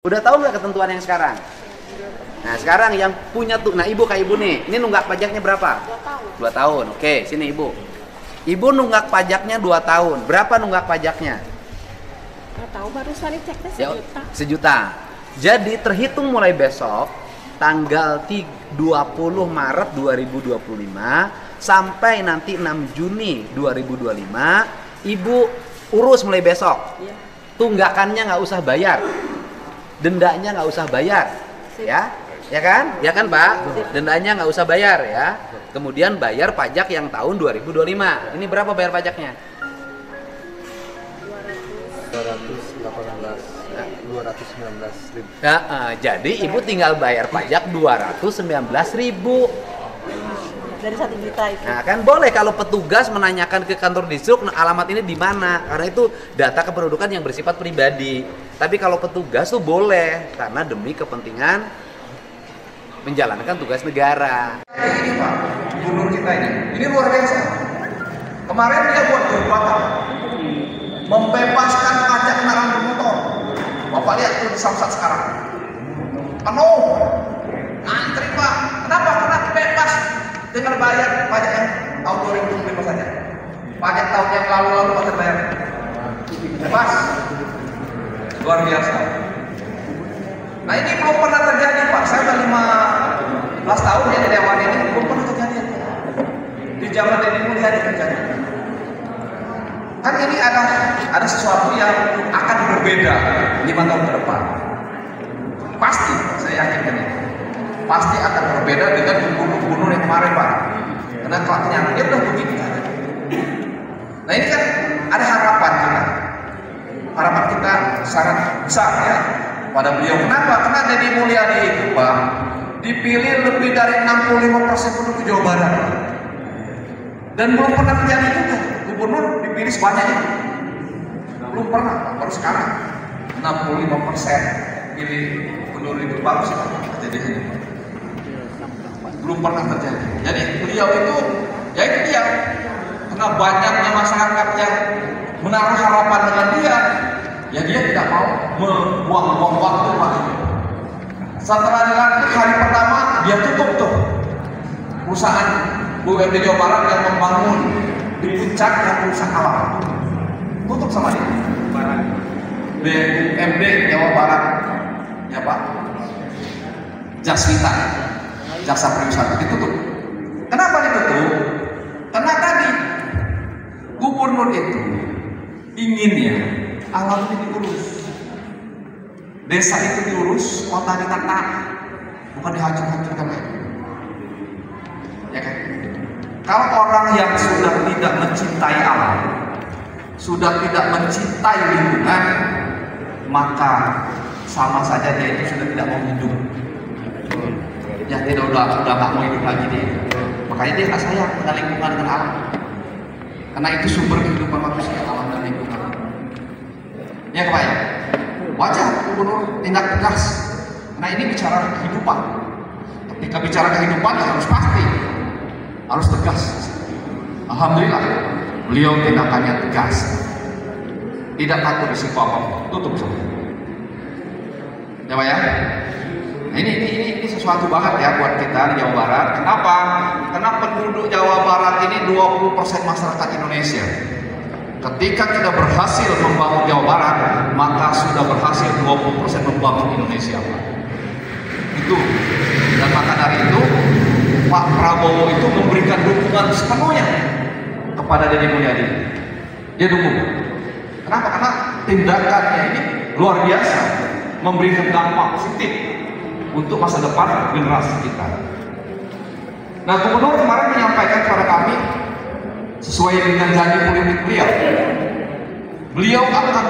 Udah tahu nggak ketentuan yang sekarang? Nah sekarang yang punya tuh, nah ibu kayak ibu nih, ini nunggak pajaknya berapa? 2 tahun. 2 tahun, oke sini ibu. Ibu nunggak pajaknya 2 tahun, berapa nunggak pajaknya? Nggak tahu, barusan dicek teh Ya, 1 juta. 1 juta. Jadi terhitung mulai besok, tanggal 20 Maret 2025 sampai nanti 6 Juni 2025, ibu urus mulai besok. Iya. Tunggakannya nggak usah bayar. Dendanya nggak usah bayar, ya kan Pak, dendanya nggak usah bayar ya. Kemudian bayar pajak yang tahun 2025. Ini berapa bayar pajaknya? 219.000. Jadi ibu tinggal bayar pajak 219.000. Dari 1 juta itu. Nah kan boleh kalau petugas menanyakan ke kantor dishub, nah, alamat ini di mana? Karena itu data kependudukan yang bersifat pribadi. Tapi kalau petugas tuh boleh karena demi kepentingan menjalankan tugas negara. Ini Pak, gubernur kita ini luar biasa. Kemarin dia buat kebijakan membebaskan pajak kendaraan bermotor. Bapak lihat tuh di Samsat sekarang, penuh, ngantri Pak. Kenapa? Karena bebas dengan bayar pajak yang tahun 2025 saja. Pajak tahun yang lalu Pak terbayar. Bebas, luar biasa. Nah ini belum pernah terjadi Pak. Saya udah 15 tahun ya di Dewan ini, belum pernah terjadi. Di zaman Deddy Mulyadi terjadi. Kan ini ada sesuatu yang akan berbeda 5 tahun ke depan. Pasti, saya yakin ini. Pasti akan berbeda dengan gubernur yang kemarin Pak. Karena kenyataannya dia udah begini kan. Nah ini kan ada harapan kita. Harapan kita sangat besar ya pada beliau. Kenapa? Karena Deddy Mulyadi itu Pak dipilih lebih dari 65% penduduk Jawa Barat. Dan belum pernah terjadi juga gubernur dipilih sebanyak itu. Belum pernah Pak, baru sekarang 65% pilih gubernur itu baru sekarang terjadi. Belum pernah terjadi. Jadi beliau itu, ya itu dia. Karena banyaknya masyarakat yang menaruh harapan dengan dia, ya dia tidak mau membuang-buang waktu Pak. Setelah dilantik hari pertama, dia tutup tuh perusahaan BUMD Jawa Barat yang membangun di puncaknya perusahaan alam. Tutup sama dia. BUMD Jawa Barat, ya Pak. Jaswita, jasa pariwisata ditutup. Kenapa ditutup? Karena tadi gubernur itu inginnya alam ini diurus, desa itu diurus, kota ditata, bukan dihancur-hancurkan lagi. Ya kan? Kalau orang yang sudah tidak mencintai alam, sudah tidak mencintai lingkungan, maka sama saja dia itu sudah tidak mau hidup. Ya dia udah nggak mau hidup lagi dia. Makanya dia nggak sayang dengan lingkungan dan alam. Karena itu sumber kehidupan manusia, alam dan lingkungan. Ya kebayang? Wajar gubernur tindak tegas. Nah ini bicara kehidupan. Ketika bicara kehidupan ya harus pasti, harus tegas. Alhamdulillah beliau tindakannya tegas. Tidak takut risiko apapun. Tutup saja. Ya Pak ya? Nah, ini sesuatu banget ya buat kita di Jawa Barat. Kenapa? Karena penduduk Jawa Barat ini 20% masyarakat Indonesia. Ketika kita berhasil membangun Jawa Barat, maka sudah berhasil 20% membangun Indonesia. Itu. Dan maka dari itu, Pak Prabowo itu memberikan dukungan sepenuhnya kepada Deddy Mulyadi. Dia dukung. Kenapa? Karena tindakannya ini luar biasa, memberikan dampak positif untuk masa depan generasi kita. Nah, gubernur kemarin menyampaikan kepada kami sesuai dengan janji politik beliau akan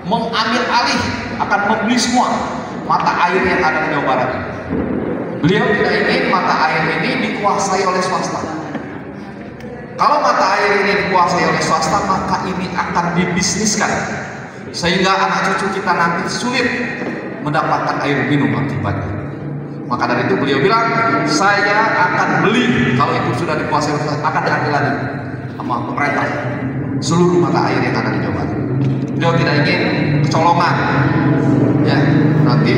mengambil alih, akan membeli semua mata air yang ada di Jawa Barat. Beliau tidak ingin mata air ini dikuasai oleh swasta. Kalau mata air ini dikuasai oleh swasta, maka ini akan dibisniskan sehingga anak cucu kita nanti sulit mendapatkan air minum akibatnya. Maka dari itu beliau bilang, saya akan beli kalau itu sudah dikuasai akan diambil lagi sama pemerintah seluruh mata air yang ada di Jawa Barat. Beliau tidak ingin kecolongan, ya nanti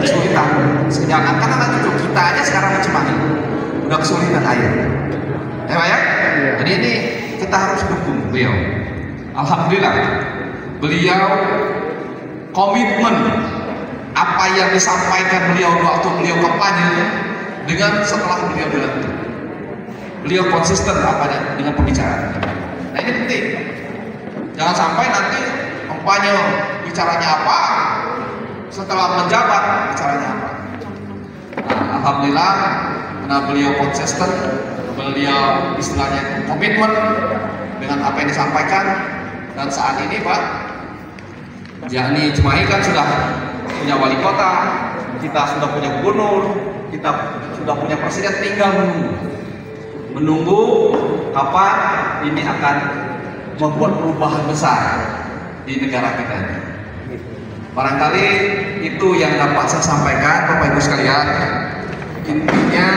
kesulitan. Jangan karena anak cucu kita aja sekarang Cimahi udah kesulitan air. Ya Pak ya? Jadi ini kita harus dukung beliau. Alhamdulillah beliau komitmen apa yang disampaikan beliau waktu beliau kampanye dengan setelah beliau dilantik. Beliau konsisten apa dengan pembicaraan. Nah ini penting. Jangan sampai nanti kampanye bicaranya apa, setelah menjabat bicaranya apa. Nah, alhamdulillah karena beliau konsisten, beliau istilahnya komitmen dengan apa yang disampaikan, dan saat ini Pak, yakni Cimahi kan sudah punya wali kota, kita sudah punya gubernur, kita sudah punya presiden, tinggal menunggu kapan ini akan membuat perubahan besar di negara kita. Barangkali itu yang dapat saya sampaikan Bapak Ibu sekalian. Intinya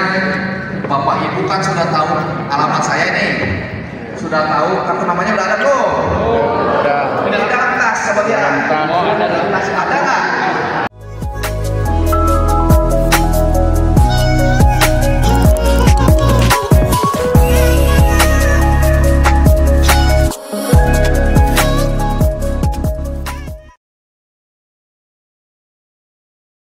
Bapak Ibu kan sudah tahu alamat saya ini, sudah tahu kartu namanya udah ada tuh. Udah ada atas sebagian. Ada atas ada nggak?